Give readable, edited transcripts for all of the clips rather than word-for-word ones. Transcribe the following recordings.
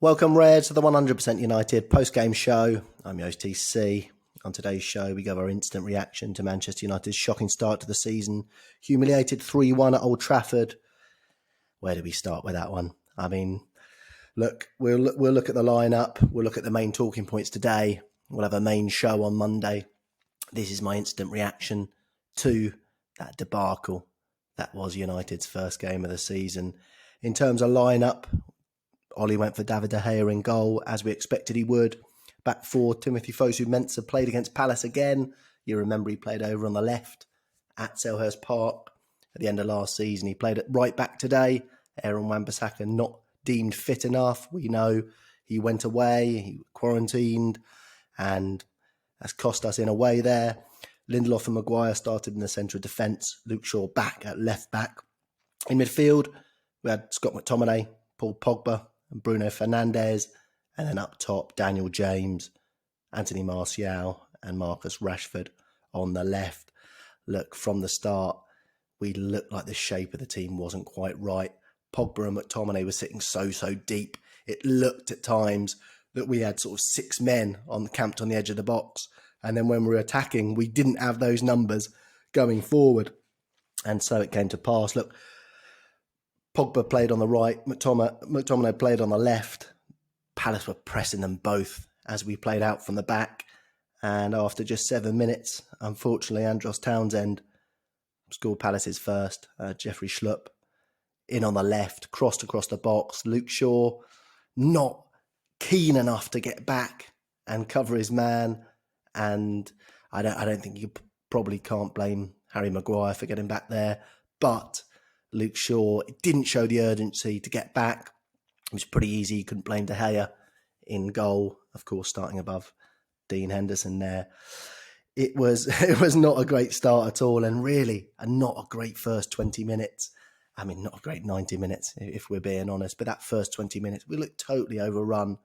Welcome, Reds, to the 100% United post-game show. I'm your host, TC. On today's show, we give our instant reaction to Manchester United's shocking start to the season. Humiliated 3-1 at Old Trafford. Where do we start with that one? I mean, look, we'll look at the lineup. We'll look at the main talking points today. We'll have a main show on Monday. This is my instant reaction to that debacle that was United's first game of the season. In terms of lineup, Ole went for David De Gea in goal, as we expected he would. Back four, Timothy Fosu-Mensah played against Palace again. You remember he played over on the left at Selhurst Park at the end of last season. He played at right back today. Aaron Wan-Bissaka not deemed fit enough. We know he went away, he quarantined, and that's cost us in a way there. Lindelof and Maguire started in the centre of defence. Luke Shaw back at left back. In midfield, we had Scott McTominay, Paul Pogba, and Bruno Fernandes, and then up top, Daniel James, Anthony Martial, and Marcus Rashford on the left. Look, from the start, we looked like the shape of the team wasn't quite right. Pogba and McTominay were sitting so deep. It looked at times that we had sort of six men camped on the edge of the box. And then when we were attacking, we didn't have those numbers going forward. And so it came to pass. Look, Pogba played on the right, McTominay played on the left. Palace were pressing them both as we played out from the back. And after just 7 minutes, unfortunately, Andros Townsend scored Palace's first. Jeffrey Schlupp in on the left, crossed across the box. Luke Shaw not keen enough to get back and cover his man. And I don't think you probably can't blame Harry Maguire for getting back there. But Luke Shaw didn't show the urgency to get back. It was pretty easy. You couldn't blame De Gea in goal, of course, starting above Dean Henderson there. It was not a great start at all, and really not a great first 20 minutes. I mean, not a great 90 minutes, if we're being honest, but that first 20 minutes, we looked totally overrun,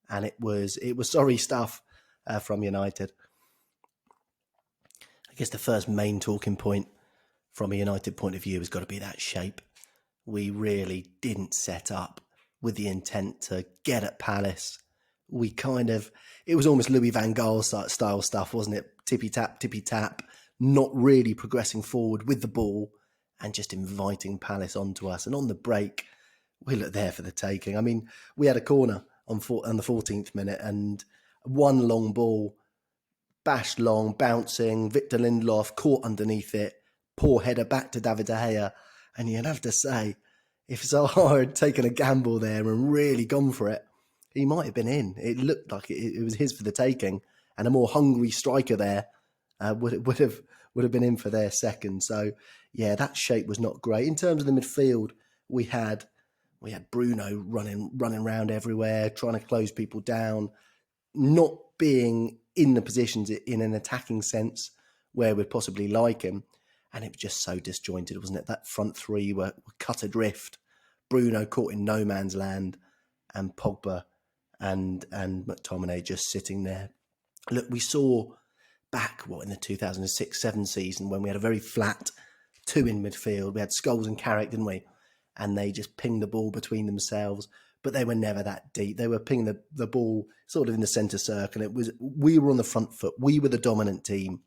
and it was sorry stuff from United. I guess the first main talking point from a United point of view has got to be that shape. We really didn't set up with the intent to get at Palace. It was almost Louis van Gaal style stuff, wasn't it? Tippy tap, not really progressing forward with the ball and just inviting Palace onto us. And on the break, we looked there for the taking. I mean, we had a corner on the 14th minute and one long ball, bashed long, bouncing, Victor Lindelof caught underneath it, poor header back to David De Gea. And you'd have to say, if Zaha had taken a gamble there and really gone for it, he might have been in. It looked like it was his for the taking, and a more hungry striker there would have been in for their second. So, yeah, that shape was not great. In terms of the midfield, we had Bruno running around everywhere, trying to close people down, not being in the positions in an attacking sense where we'd possibly like him. And it was just so disjointed, wasn't it? That front three were cut adrift. Bruno caught in no man's land, and Pogba and McTominay just sitting there. Look, we saw back, in the 2006-07 season when we had a very flat two in midfield. We had Scholes and Carrick, didn't we? And they just pinged the ball between themselves, but they were never that deep. They were pinging the ball sort of in the centre circle. We were on the front foot. We were the dominant team.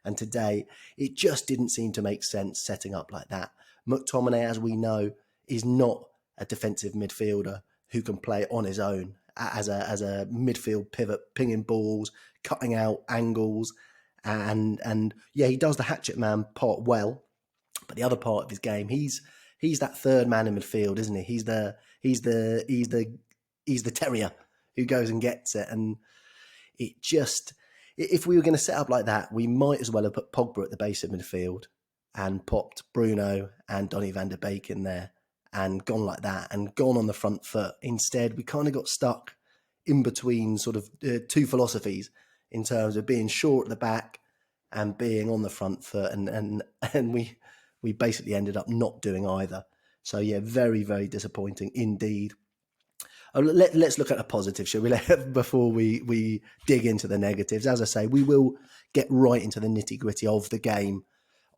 And today, it just didn't seem to make sense setting up like that. McTominay, as we know, is not a defensive midfielder who can play on his own as a midfield pivot, pinging balls, cutting out angles. And yeah, he does the hatchet man part well. But the other part of his game, he's that third man in midfield, isn't he? He's the terrier who goes and gets it. And it just, if we were going to set up like that, we might as well have put Pogba at the base of midfield and popped Bruno and Donny van der Beek in there and gone like that and gone on the front foot. Instead, we kind of got stuck in between sort of two philosophies in terms of being short at the back and being on the front foot. And we basically ended up not doing either. So yeah, very, very disappointing indeed. Let's look at the positives, shall we? Before we dig into the negatives. As I say, we will get right into the nitty-gritty of the game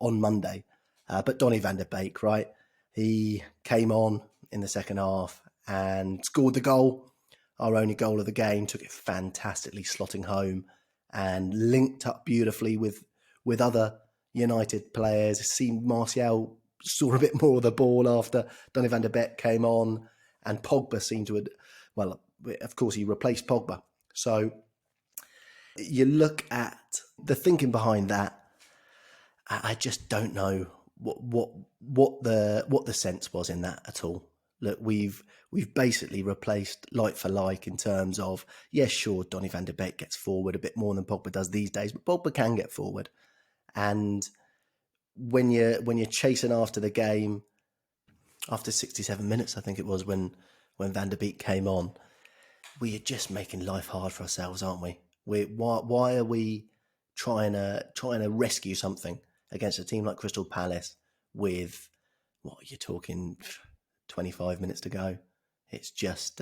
on Monday. But Donny van der Beek, right? He came on in the second half and scored the goal our only goal of the game, took it fantastically, slotting home and linked up beautifully with other United players. It seemed Martial saw a bit more of the ball after Donny van de Beek came on, and Pogba seemed to, well, of course he replaced Pogba. So you look at the thinking behind that, I just don't know what the sense was in that at all. Look, we've basically replaced like for like in terms of, yes, sure, Donny van de Beek gets forward a bit more than Pogba does these days, but Pogba can get forward. And when you're chasing after the game, after 67 minutes, I think it was when Van der Beek came on, we are just making life hard for ourselves, aren't we? Why are we trying to rescue something against a team like Crystal Palace with, what, you're talking 25 minutes to go? It's just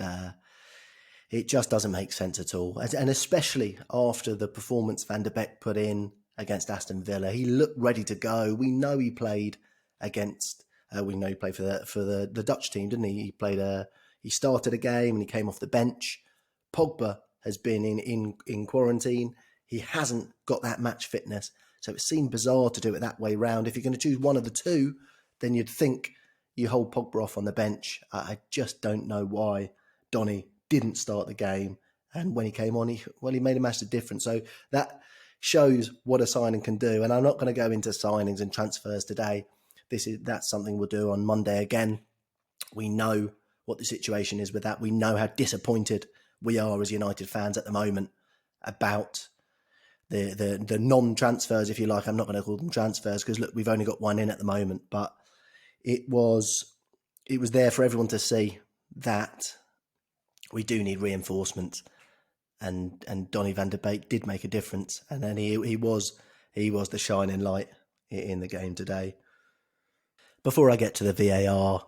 it just doesn't make sense at all, and especially after the performance Van der Beek put in against Aston Villa. He looked ready to go. We know he played against. We know he played for the Dutch team, didn't he? He started a game and he came off the bench. Pogba has been in quarantine. He hasn't got that match fitness, so it seemed bizarre to do it that way round. If you're going to choose one of the two, then you'd think you hold Pogba off on the bench. I just don't know why Donny didn't start the game, and when he came on, he made a massive difference. So that shows what a signing can do. And I'm not going to go into signings and transfers today. That's something we'll do on Monday again. We know what the situation is with that. We know how disappointed we are as United fans at the moment about the non-transfers, if you like. I'm not going to call them transfers because, look, we've only got one in at the moment, but it was there for everyone to see that we do need reinforcements, and Donny van de Beek did make a difference, and then he was the shining light in the game today. Before I get to the VAR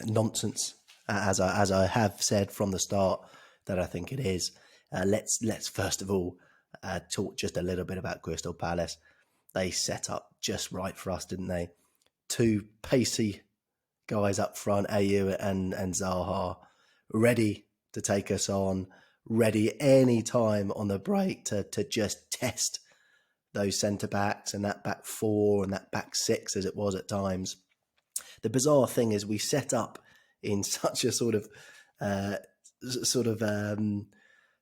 nonsense, as I have said from the start that I think it is, let's first of all talk just a little bit about Crystal Palace. They set up just right for us, didn't they? Two pacey guys up front, Ayew and Zaha, ready to take us on, ready any time on the break to just test those centre-backs and that back four and that back six as it was at times. The bizarre thing is we set up in such a sort of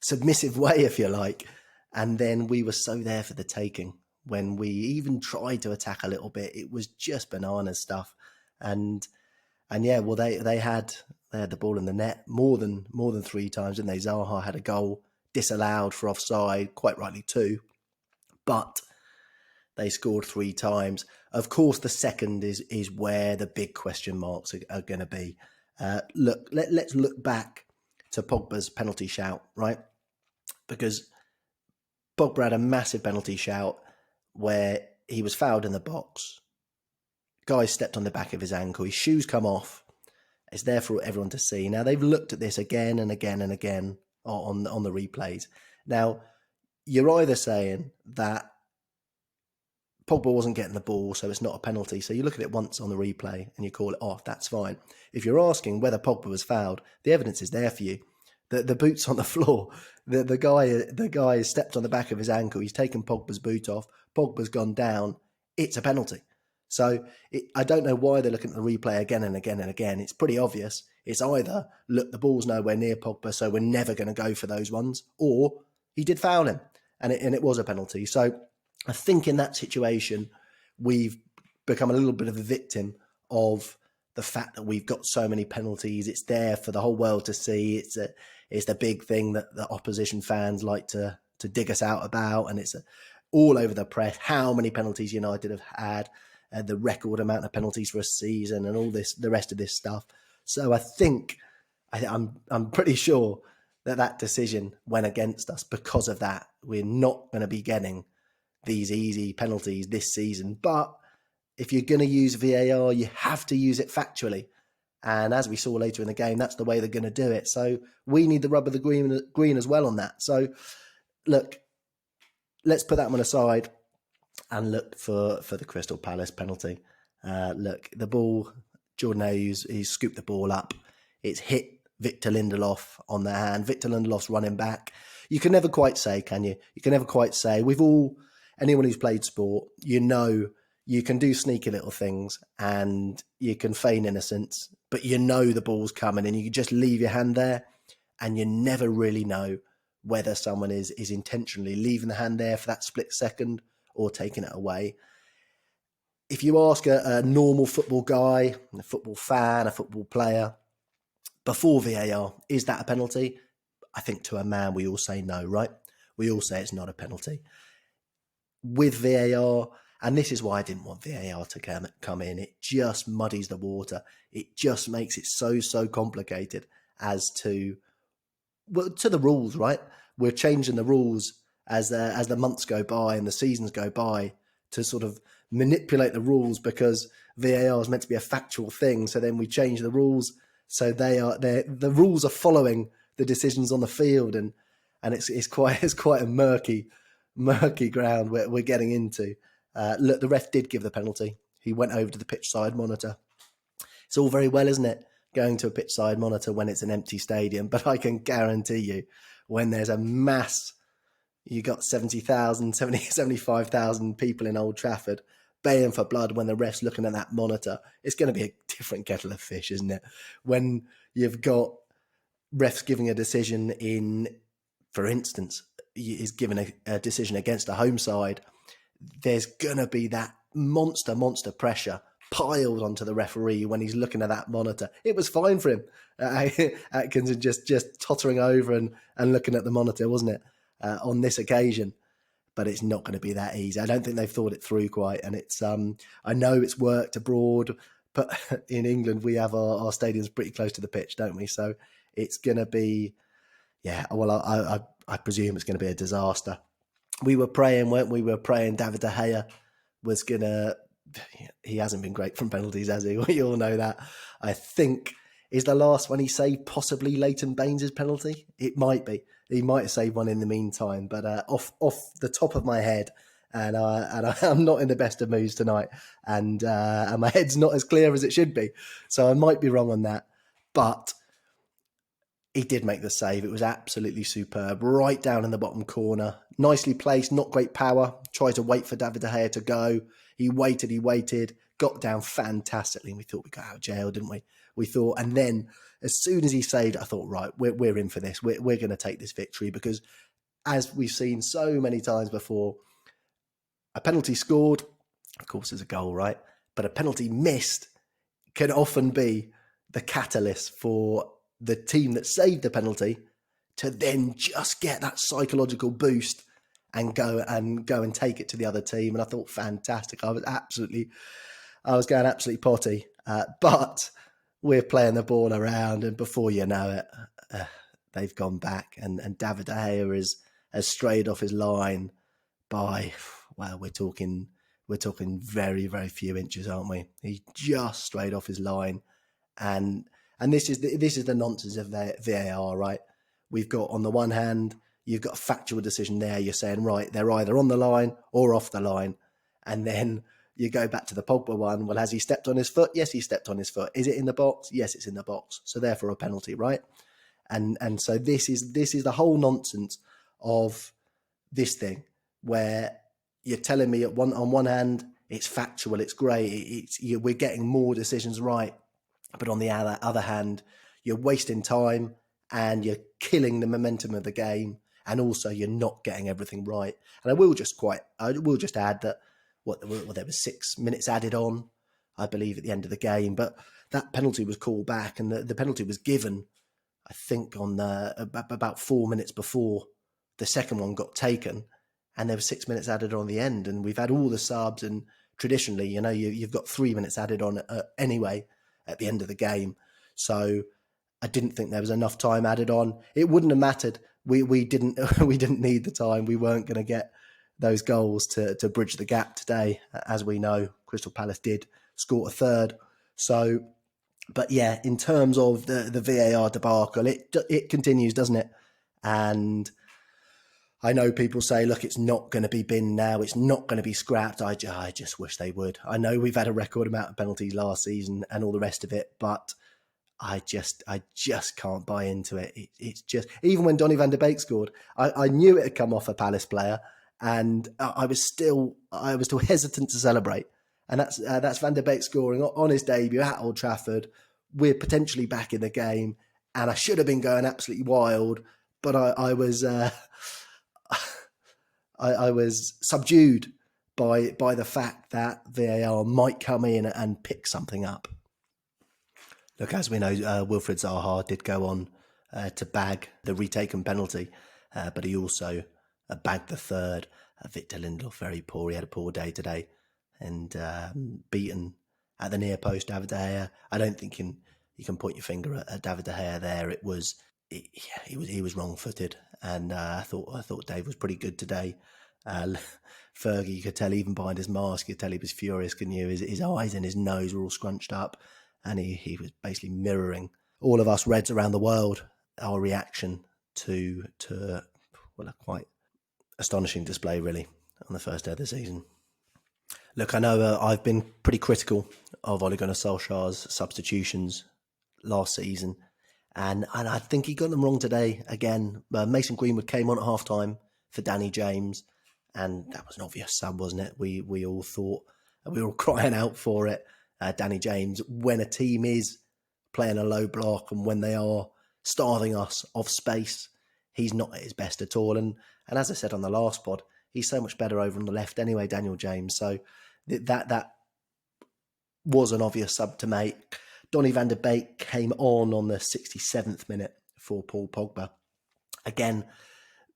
submissive way, if you like, and then we were so there for the taking. When we even tried to attack a little bit, it was just banana stuff. And yeah, well, they had the ball in the net more than 3 times, didn't they? Zaha had a goal disallowed for offside, quite rightly too, but they scored 3 times. Of course, the second is where the big question marks are going to be. Let's look back to Pogba's penalty shout, right? Because Pogba had a massive penalty shout where he was fouled in the box. Guy stepped on the back of his ankle. His shoes come off. It's there for everyone to see. Now, they've looked at this again and again and again on the replays. Now, you're either saying that Pogba wasn't getting the ball, so it's not a penalty. So you look at it once on the replay and you call it off. That's fine. If you're asking whether Pogba was fouled, the evidence is there for you. The boot's on the floor. The guy has stepped on the back of his ankle. He's taken Pogba's boot off. Pogba's gone down. It's a penalty. So I don't know why they're looking at the replay again and again and again. It's pretty obvious. It's either, look, the ball's nowhere near Pogba, so we're never going to go for those ones, or he did foul him, and it was a penalty. So I think in that situation, we've become a little bit of a victim of the fact that we've got so many penalties. It's there for the whole world to see. It's the big thing that the opposition fans like to dig us out about, and it's all over the press how many penalties United have had, the record amount of penalties for a season, and all this, the rest of this stuff. So I think I'm pretty sure that decision went against us because of that. We're not going to be getting these easy penalties this season, but if you're going to use VAR, you have to use it factually. And as we saw later in the game, that's the way they're going to do it. So we need the rub of the green as well on that. So look, let's put that one aside and look for the Crystal Palace penalty. Look, the ball, Jordan Ayew, he's scooped the ball up. It's hit Victor Lindelof on the hand. Victor Lindelof's running back. You can never quite say, can you? You can never quite say. Anyone who's played sport, you can do sneaky little things and you can feign innocence, but the ball's coming and you can just leave your hand there and you never really know whether someone is intentionally leaving the hand there for that split second or taking it away. If you ask a normal football guy, a football fan, a football player, before VAR, is that a penalty? I think to a man, we all say no, right? We all say it's not a penalty. With VAR, and this is why I didn't want VAR to come in, it just muddies the water. It just makes it so complicated as to the rules, right? We're changing the rules as the months go by and the seasons go by to sort of manipulate the rules because VAR is meant to be a factual thing. So then we change the rules. So the rules are following the decisions on the field, and it's quite a murky ground we're getting into. Look, the ref did give the penalty. He went over to the pitch side monitor. It's all very well, isn't it, going to a pitch side monitor when it's an empty stadium? But I can guarantee you, when there's a mass, you got 75,000 people in Old Trafford baying for blood when the ref's looking at that monitor, it's going to be a different kettle of fish, isn't it? When you've got refs giving a decision for instance, is given a decision against a home side, there's going to be that monster pressure piled onto the referee when he's looking at that monitor. It was fine for him, Atkinson, just tottering over and looking at the monitor, wasn't it, on this occasion? But it's not going to be that easy. I don't think they've thought it through quite. And it's I know it's worked abroad, but in England we have our stadiums pretty close to the pitch, don't we? So it's going to be, I presume it's going to be a disaster. We were praying, weren't we? We were praying David De Gea was going to... He hasn't been great from penalties, has he? We all know that. I think, is the last one he saved possibly Leighton Baines' penalty? It might be. He might have saved one in the meantime, but off the top of my head, and I'm not in the best of moods tonight, and my head's not as clear as it should be, so I might be wrong on that. But he did make the save. It was absolutely superb, right down in the bottom corner, nicely placed, not great power. Tried to wait for David De Gea to go. He waited, got down fantastically, and we thought we got out of jail, didn't we? We thought, and then as soon as he saved, I thought, right, we're in for this. We're going to take this victory because, as we've seen so many times before, a penalty scored, of course, is a goal, right? But a penalty missed can often be the catalyst for the team that saved the penalty to then just get that psychological boost and go and take it to the other team. And I thought, fantastic. I was going absolutely potty, but we're playing the ball around, and before you know it, they've gone back, and David De Gea has strayed off his line by, well, we're talking very, very few inches, aren't we? He just strayed off his line, and this is the nonsense of VAR, right? We've got, on the one hand, you've got a factual decision there. You're saying, right, they're either on the line or off the line. And then you go back to the Pogba one. Well, has he stepped on his foot? Yes, he stepped on his foot. Is it in the box? Yes, it's in the box. So therefore a penalty, right? And so this is the whole nonsense of this thing, where you're telling me on one hand, it's factual, it's great, we're getting more decisions right. But on the other hand, you're wasting time and you're killing the momentum of the game. And also, you're not getting everything right. And I will just add that there was 6 minutes added on, I believe, at the end of the game. But that penalty was called back, and the penalty was given, I think, on about 4 minutes before the second one got taken. And there was 6 minutes added on the end. And we've had all the subs, and traditionally, you've got 3 minutes added on anyway at the end of the game. So I didn't think there was enough time added on. It wouldn't have mattered. We didn't need the time. We weren't going to get those goals to bridge the gap today. As we know, Crystal Palace did score a third. So, but yeah, in terms of the VAR debacle, it continues, doesn't it? And I know people say, look, it's not going to be binned now. It's not going to be scrapped. I just wish they would. I know we've had a record amount of penalties last season and all the rest of it, but I just can't buy into it. It's just, even when Donny van de Beek scored, I knew it had come off a Palace player, and I was still hesitant to celebrate. And that's Van der Beek scoring on his debut at Old Trafford. We're potentially back in the game, and I should have been going absolutely wild, but I was I was subdued by the fact that VAR might come in and pick something up. Look, as we know, Wilfried Zaha did go on to bag the retaken penalty, but he also bagged the third. Victor Lindelof, very poor. He had a poor day today, and beaten at the near post. David De Gea. I don't think you can point your finger at David De Gea there. He was wrong-footed, and I thought Dave was pretty good today. Fergie, you could tell even behind his mask, you could tell he was furious, couldn't you? His eyes and his nose were all scrunched up, and he was basically mirroring all of us Reds around the world, our reaction to a quite astonishing display, really, on the first day of the season. Look, I know I've been pretty critical of Ole Gunnar Solskjaer's substitutions last season, and I think he got them wrong today again. Mason Greenwood came on at half-time for Danny James, and that was an obvious sub, wasn't it? We all thought, we were all crying out for it. Danny James, when a team is playing a low block and when they are starving us of space, he's not at his best at all. And as I said on the last pod, he's so much better over on the left anyway, Daniel James. So that was an obvious sub to make. Donny van de Beek came on the 67th minute for Paul Pogba. Again,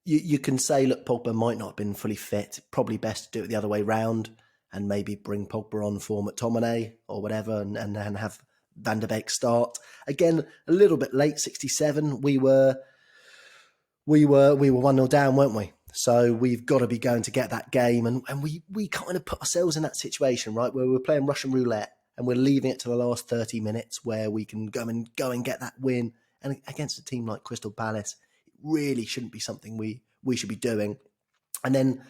you can say, look, Pogba might not have been fully fit. Probably best to do it the other way round and maybe bring Pogba on for McTominay or whatever and have Van de Beek start. Again, a little bit late, 67. We were 1-0 down, weren't we? So we've got to be going to get that game. And we kind of put ourselves in that situation, right, where we're playing Russian roulette and we're leaving it to the last 30 minutes where we can go and get that win. And against a team like Crystal Palace, it really shouldn't be something we should be doing. And then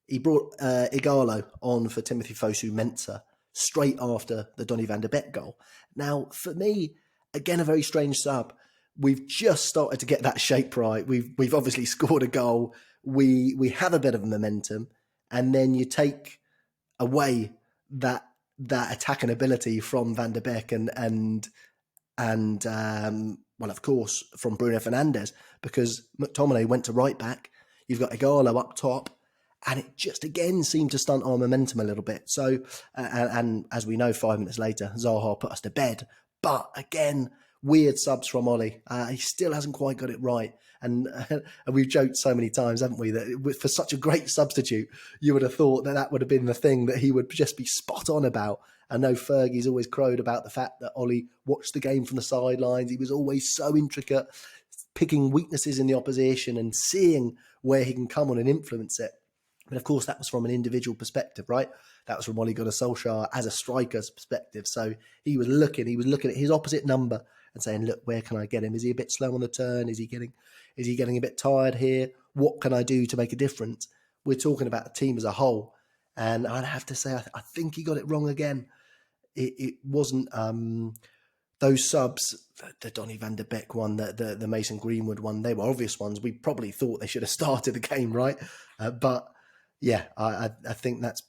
he brought Igalo on for Timothy Fosu-Mensah straight after the Donny van de Beek goal. Now, for me, again, a very strange sub. We've just started to get that shape right. We've obviously scored a goal. We have a bit of momentum, and then you take away that attacking ability from Van de Beek and of course, from Bruno Fernandes, because McTominay went to right back. You've got Igalo up top, and it just again seemed to stunt our momentum a little bit. So, and as we know, 5 minutes later, Zaha put us to bed. But again, weird subs from Ollie. He still hasn't quite got it right. And we've joked so many times, haven't we, that for such a great substitute, you would have thought that would have been the thing that he would just be spot on about. I know Fergie's always crowed about the fact that Ollie watched the game from the sidelines. He was always so intricate, picking weaknesses in the opposition and seeing where he can come on and influence it. But of course, that was from an individual perspective, right? That was from Ole Gunnar Solskjaer as a striker's perspective. So he was looking at his opposite number and saying, look, where can I get him? Is he a bit slow on the turn? Is he getting a bit tired here? What can I do to make a difference? We're talking about the team as a whole. And I'd have to say, I think he got it wrong again. It wasn't those subs, the Donny van de Beek one, the Mason Greenwood one, they were obvious ones. We probably thought they should have started the game, right? But yeah, I think that's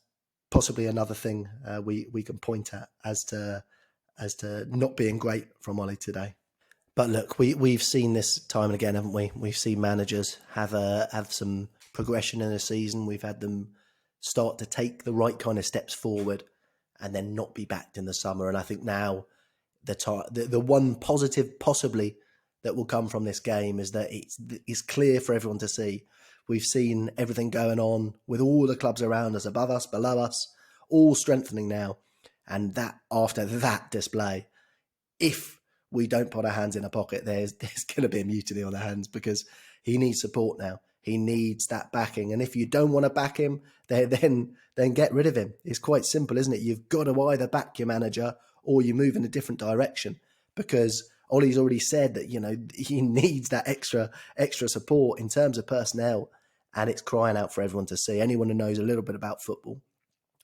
possibly another thing we can point at as to not being great from Ollie today. But look, we've seen this time and again, haven't we? We've seen managers have some progression in a season. We've had them start to take the right kind of steps forward and then not be backed in the summer. And I think now the one positive possibly that will come from this game is that it's clear for everyone to see. We've seen everything going on with all the clubs around us, above us, below us, all strengthening now. And that after that display, if we don't put our hands in a pocket, there's going to be a mutiny on our hands because he needs support now. He needs that backing. And if you don't want to back him, then get rid of him. It's quite simple, isn't it? You've got to either back your manager or you move in a different direction, because Ollie's already said that, he needs that extra support in terms of personnel, and it's crying out for everyone to see. Anyone who knows a little bit about football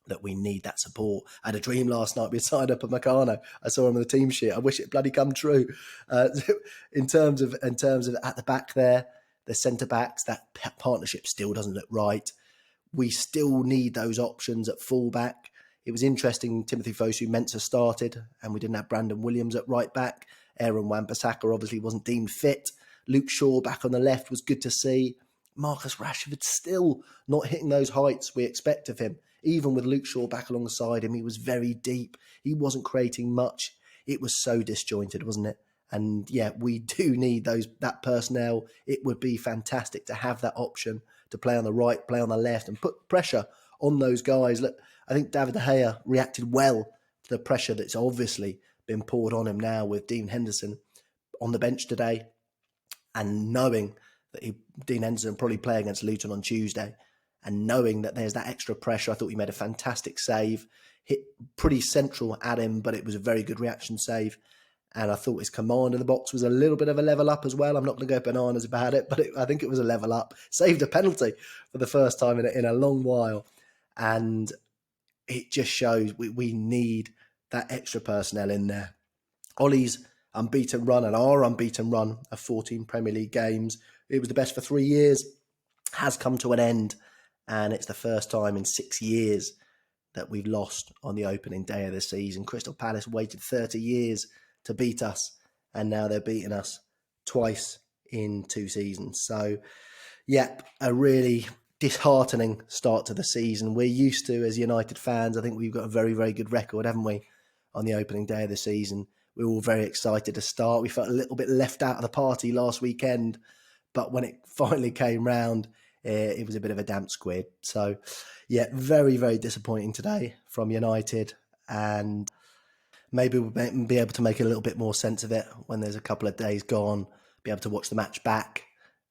that we need that support. I had a dream last night. We signed up a Meccano. I saw him on the team sheet. I wish it bloody come true. In terms of at the back there, the centre backs, that partnership still doesn't look right. We still need those options at fullback. It was interesting. Timothy Fosu-Mensah started, and we didn't have Brandon Williams at right back. Aaron Wan-Bissaka obviously wasn't deemed fit. Luke Shaw back on the left was good to see. Marcus Rashford still not hitting those heights we expect of him. Even with Luke Shaw back alongside him, he was very deep. He wasn't creating much. It was so disjointed, wasn't it? And yeah, we do need that personnel. It would be fantastic to have that option to play on the right, play on the left, and put pressure on those guys. Look, I think David De Gea reacted well to the pressure that's obviously been poured on him now with Dean Henderson on the bench today, and knowing that Dean Henderson will probably play against Luton on Tuesday, and knowing that there's that extra pressure. I thought he made a fantastic save, hit pretty central at him, but it was a very good reaction save. And I thought his command in the box was a little bit of a level up as well. I'm not going to go bananas about it, but I think it was a level up. Saved a penalty for the first time in a long while. And it just shows we need that extra personnel in there. Ole's unbeaten run and our unbeaten run of 14 Premier League games, it was the best for 3 years, has come to an end. And it's the first time in 6 years that we've lost on the opening day of the season. Crystal Palace waited 30 years to beat us, and now they're beating us twice in 2 seasons. So, yeah, a really disheartening start to the season. We're used to, as United fans, I think we've got a very, very good record, haven't we, on the opening day of the season. We were all very excited to start. We felt a little bit left out of the party last weekend, but when it finally came round, it was a bit of a damp squid. So, yeah, very, very disappointing today from United, and maybe we'll be able to make a little bit more sense of it when there's a couple of days gone, be able to watch the match back,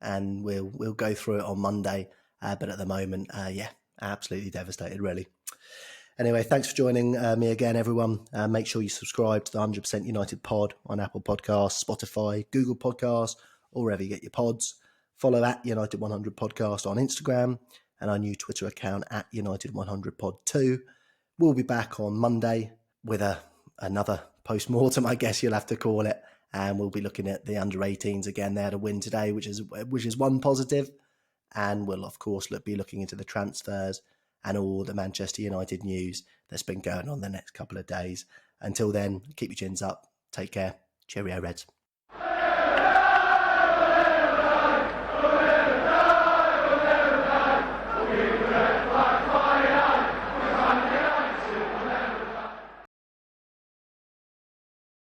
and we'll go through it on Monday. But at the moment, yeah, absolutely devastated, really. Anyway, thanks for joining me again, everyone. Make sure you subscribe to the 100% United pod on Apple Podcasts, Spotify, Google Podcasts, or wherever you get your pods. Follow at United 100 Podcast on Instagram and our new Twitter account at United 100 Pod 2. We'll be back on Monday with another post-mortem, I guess you'll have to call it. And we'll be looking at the under-18s again. They had a win today, which is one positive. And we'll, of course, be looking into the transfers and all the Manchester United news that's been going on the next couple of days. Until then, keep your chins up. Take care. Cheerio, Reds.